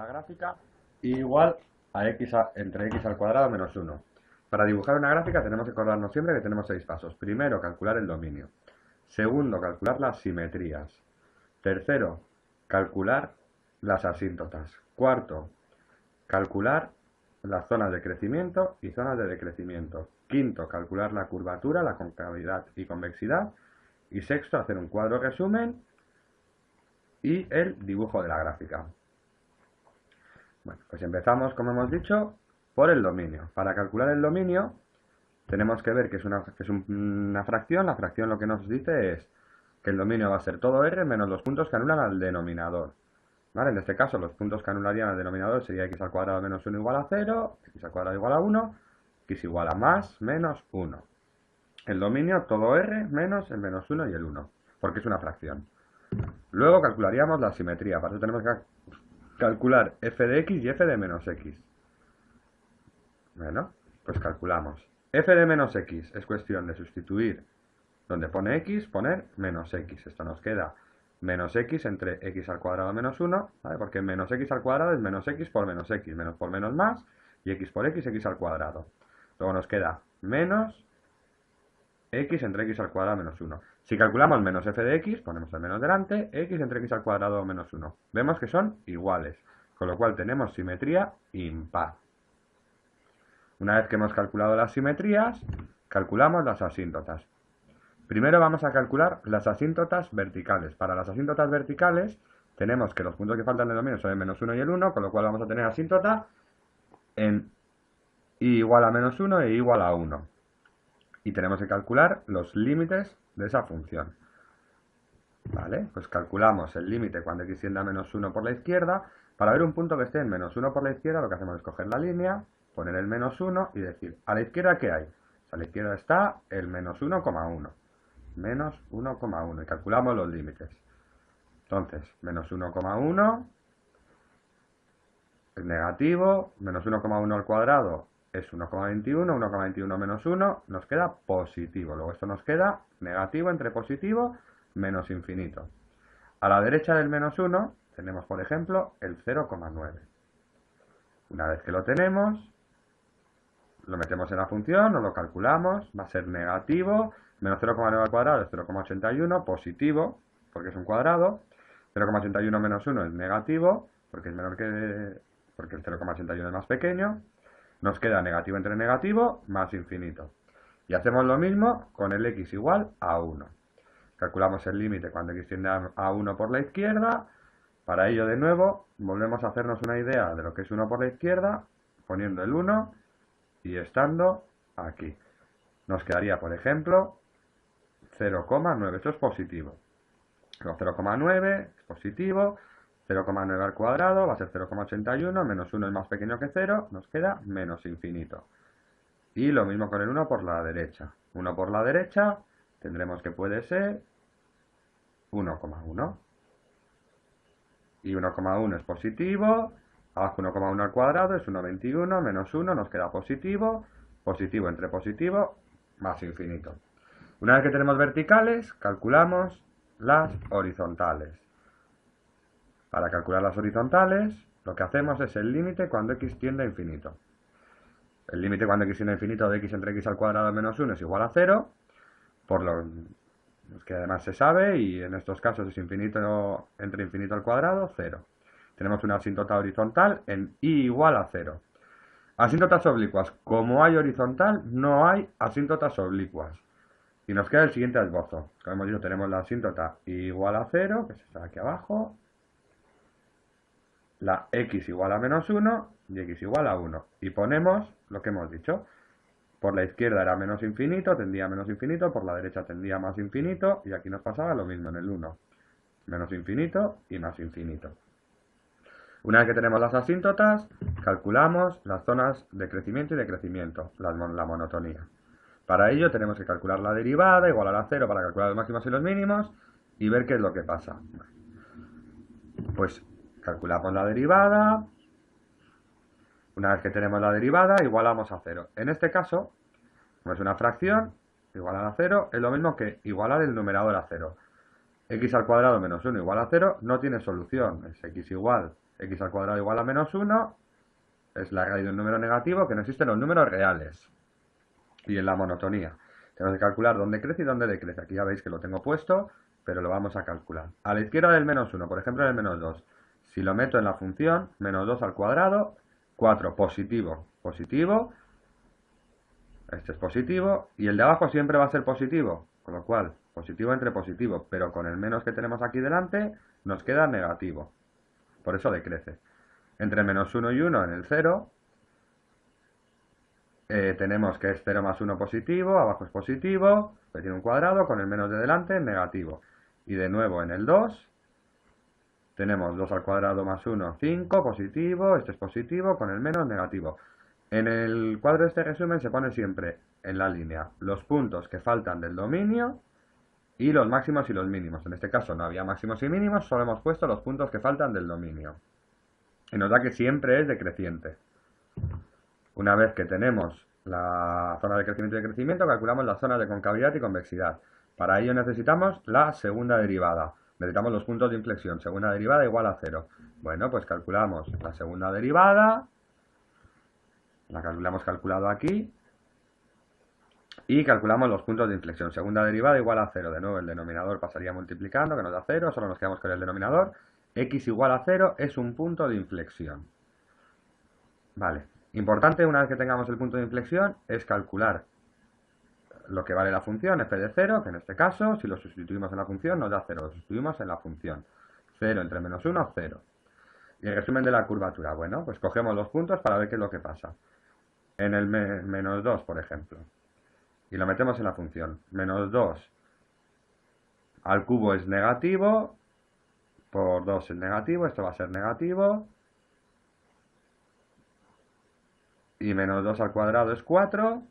la gráfica igual a entre x al cuadrado menos 1. Para dibujar una gráfica tenemos que acordarnos siempre que tenemos 6 pasos. Primero, calcular el dominio. Segundo, calcular las simetrías. Tercero, calcular las asíntotas. Cuarto, calcular las zonas de crecimiento y zonas de decrecimiento. Quinto, calcular la curvatura, la concavidad y convexidad. Y sexto, hacer un cuadro resumen y el dibujo de la gráfica. Bueno, pues empezamos, como hemos dicho, por el dominio. Para calcular el dominio tenemos que ver que es una fracción. La fracción lo que nos dice es que el dominio va a ser todo R menos los puntos que anulan al denominador. ¿Vale? En este caso los puntos que anularían al denominador sería x al cuadrado menos 1 igual a 0, x al cuadrado igual a 1, x igual a más menos 1. El dominio todo R menos el menos 1 y el 1, porque es una fracción. Luego calcularíamos la simetría. Para eso tenemos que calcular f de x y f de menos x. Bueno, pues calculamos. F de menos x es cuestión de sustituir donde pone x, poner menos x. Esto nos queda menos x entre x al cuadrado menos 1, ¿vale? Porque menos x al cuadrado es menos x, menos por menos más, y x por x al cuadrado. Luego nos queda menos x entre x al cuadrado menos 1. Si calculamos menos f de x, ponemos el menos delante, x entre x al cuadrado menos 1. Vemos que son iguales, con lo cual tenemos simetría impar. Una vez que hemos calculado las simetrías, calculamos las asíntotas. Primero vamos a calcular las asíntotas verticales. Para las asíntotas verticales tenemos que los puntos que faltan del dominio son el menos 1 y el 1, con lo cual vamos a tener asíntota en y igual a menos 1 e igual a 1. Y tenemos que calcular los límites de esa función. ¿Vale? Pues calculamos el límite cuando x tiende a menos 1 por la izquierda. Para ver un punto que esté en menos 1 por la izquierda, lo que hacemos es coger la línea, poner el menos 1 y decir, ¿a la izquierda qué hay? A la izquierda está el menos 1,1. Menos 1,1. Y calculamos los límites. Entonces, menos 1,1 es negativo, menos 1,1 al cuadrado es 1,21, 1,21 menos 1 nos queda positivo. Luego esto nos queda negativo entre positivo menos infinito. A la derecha del menos 1 tenemos, por ejemplo, el 0,9. Una vez que lo tenemos, lo metemos en la función, o lo calculamos, va a ser negativo, menos 0,9 al cuadrado es 0,81, positivo, porque es un cuadrado, 0,81 menos 1 es negativo, porque es menor porque el 0,81 es más pequeño, nos queda negativo entre negativo, más infinito. Y hacemos lo mismo con el x igual a 1. Calculamos el límite cuando x tiende a 1 por la izquierda. Para ello, de nuevo, volvemos a hacernos una idea de lo que es 1 por la izquierda, poniendo el 1 y estando aquí. Nos quedaría, por ejemplo, 0,9. Esto es positivo. 0,9 es positivo. 0,9 al cuadrado va a ser 0,81. Menos 1 es más pequeño que 0. Nos queda menos infinito. Y lo mismo con el 1 por la derecha. 1 por la derecha tendremos que puede ser 1,1. Y 1,1 es positivo. Abajo 1,1 al cuadrado es 1,21. Menos 1 nos queda positivo. Positivo entre positivo más infinito. Una vez que tenemos verticales, calculamos las horizontales. Para calcular las horizontales, lo que hacemos es el límite cuando x tiende a infinito. El límite cuando x tiende a infinito de x entre x al cuadrado menos 1 es igual a 0, por lo que además se sabe, y en estos casos es infinito entre infinito al cuadrado, 0. Tenemos una asíntota horizontal en y igual a 0. Asíntotas oblicuas. Como hay horizontal, no hay asíntotas oblicuas. Y nos queda el siguiente esbozo. Como hemos dicho, tenemos la asíntota igual a 0, que está aquí abajo. La x igual a menos 1 y x igual a 1. Y ponemos lo que hemos dicho. Por la izquierda era menos infinito, tendría menos infinito. Por la derecha tendría más infinito. Y aquí nos pasaba lo mismo en el 1. Menos infinito y más infinito. Una vez que tenemos las asíntotas, calculamos las zonas de crecimiento y decrecimiento, la monotonía. Para ello tenemos que calcular la derivada, igualar a 0 para calcular los máximos y los mínimos y ver qué es lo que pasa. Pues calculamos la derivada. Una vez que tenemos la derivada, igualamos a 0. En este caso, como es una fracción, igualar a 0 es lo mismo que igualar el numerador a 0. X al cuadrado menos 1 igual a 0 no tiene solución. Es x igual x al cuadrado igual a menos 1 es la raíz de un número negativo que no existen los números reales. Y en la monotonía tenemos que calcular dónde crece y dónde decrece. Aquí ya veis que lo tengo puesto, pero lo vamos a calcular. A la izquierda del menos 1, por ejemplo en el menos 2, si lo meto en la función, menos 2 al cuadrado, 4, positivo, positivo, este es positivo, y el de abajo siempre va a ser positivo, con lo cual, positivo entre positivo, pero con el menos que tenemos aquí delante, nos queda negativo. Por eso decrece. Entre menos 1 y 1 en el 0, tenemos que es 0 más 1 positivo, abajo es positivo, pues tiene un cuadrado, con el menos de delante, negativo. Y de nuevo en el 2, tenemos 2 al cuadrado más 1, 5, positivo, este es positivo, con el menos, negativo. En el cuadro de este resumen se pone siempre en la línea los puntos que faltan del dominio y los máximos y los mínimos. En este caso no había máximos y mínimos, solo hemos puesto los puntos que faltan del dominio. Y nos da que siempre es decreciente. Una vez que tenemos la zona de crecimiento y decrecimiento, calculamos las zonas de concavidad y convexidad. Para ello necesitamos la segunda derivada. Necesitamos los puntos de inflexión. Segunda derivada igual a 0. Bueno, pues calculamos la segunda derivada. La calculamos calculado aquí. Y calculamos los puntos de inflexión. Segunda derivada igual a 0. De nuevo el denominador pasaría multiplicando, que nos da 0. Solo nos quedamos con el denominador. X igual a 0 es un punto de inflexión. Vale. Importante, una vez que tengamos el punto de inflexión, es calcular lo que vale la función f de 0, que en este caso, si lo sustituimos en la función, nos da 0. Lo sustituimos en la función. 0 entre menos 1, 0. Y el resumen de la curvatura. Bueno, pues cogemos los puntos para ver qué es lo que pasa. En el menos 2, por ejemplo. Y lo metemos en la función. Menos 2 al cubo es negativo. Por 2 es negativo. Esto va a ser negativo. Y menos 2 al cuadrado es 4.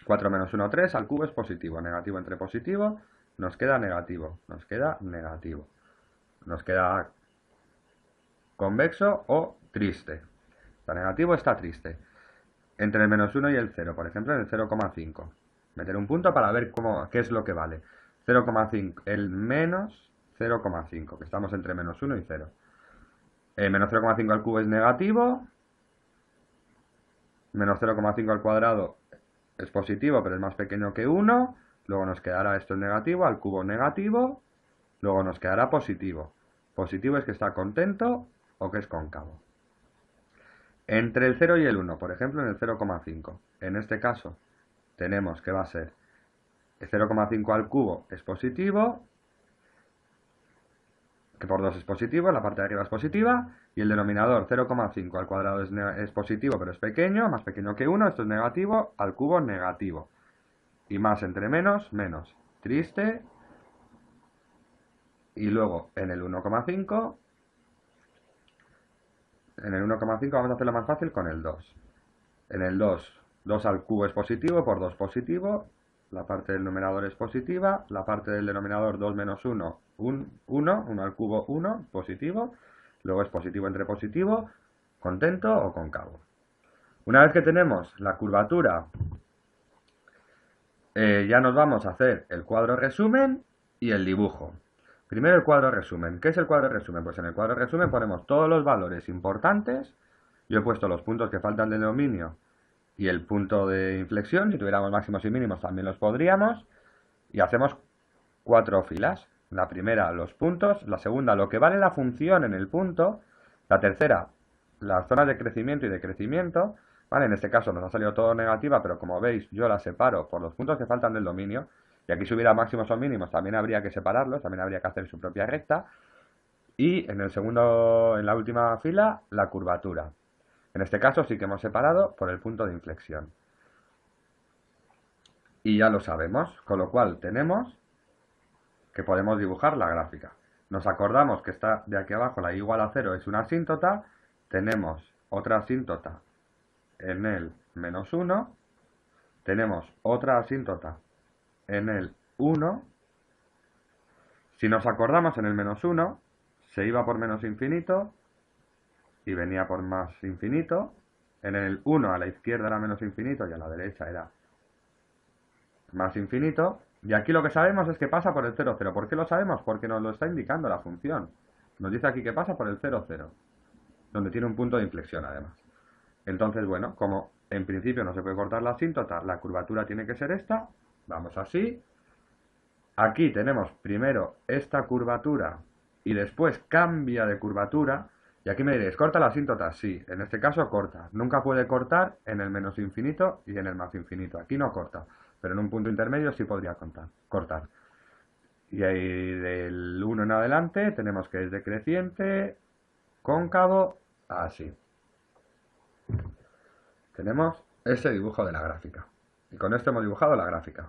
4 menos 1, 3. Al cubo es positivo. Negativo entre positivo. Nos queda negativo. Nos queda negativo. Nos queda convexo o triste. Está negativo, está triste. Entre el menos 1 y el 0. Por ejemplo, en el 0,5. Meter un punto para ver qué es lo que vale. 0,5. El menos 0,5. Que estamos entre menos 1 y 0. Menos 0,5 al cubo es negativo. Menos 0,5 al cuadrado es positivo, pero es más pequeño que 1. Luego nos quedará esto en negativo, al cubo negativo. Luego nos quedará positivo. Positivo es que está contento o que es cóncavo. Entre el 0 y el 1, por ejemplo, en el 0,5. En este caso, tenemos que va a ser 0,5 al cubo es positivo, que por 2 es positivo, la parte de arriba es positiva, y el denominador 0,5 al cuadrado es positivo, pero es pequeño, más pequeño que 1, esto es negativo, al cubo negativo. Y más entre menos, menos. Triste. Y luego en el 1,5, vamos a hacerlo más fácil con el 2. En el 2, 2 al cubo es positivo, por 2 positivo, la parte del numerador es positiva, la parte del denominador 2 menos 1, 1 al cubo 1, positivo, luego es positivo entre positivo, contento o cóncavo. Una vez que tenemos la curvatura, ya nos vamos a hacer el cuadro resumen y el dibujo. Primero el cuadro resumen. ¿Qué es el cuadro resumen? Pues en el cuadro resumen ponemos todos los valores importantes. Yo he puesto los puntos que faltan del dominio y el punto de inflexión. Si tuviéramos máximos y mínimos también los podríamos. Y hacemos 4 filas. La primera, los puntos. La segunda, lo que vale la función en el punto. La tercera, las zonas de crecimiento y decrecimiento. ¿Vale? En este caso nos ha salido todo negativa, pero como veis yo la separo por los puntos que faltan del dominio. Y aquí si hubiera máximos o mínimos también habría que separarlos, también habría que hacer su propia recta. Y en la última fila, la curvatura. En este caso sí que hemos separado por el punto de inflexión. Y ya lo sabemos, con lo cual tenemos que podemos dibujar la gráfica. Nos acordamos que está de aquí abajo, la y igual a 0 es una asíntota. Tenemos otra asíntota en el menos 1. Tenemos otra asíntota en el 1. Si nos acordamos, en el menos 1 se iba por menos infinito y venía por más infinito. En el 1 a la izquierda era menos infinito y a la derecha era más infinito. Y aquí lo que sabemos es que pasa por el 0, 0. ¿Por qué lo sabemos? Porque nos lo está indicando la función. Nos dice aquí que pasa por el 0, 0. donde tiene un punto de inflexión además. Entonces, bueno, como en principio no se puede cortar la asíntota, la curvatura tiene que ser esta, vamos así. Aquí tenemos primero esta curvatura y después cambia de curvatura. Y aquí me diréis, ¿corta la asíntota? Sí, en este caso corta. Nunca puede cortar en el menos infinito y en el más infinito. Aquí no corta, pero en un punto intermedio sí podría cortar. Y ahí del 1 en adelante tenemos que es decreciente, cóncavo, así. Tenemos ese dibujo de la gráfica. Y con esto hemos dibujado la gráfica.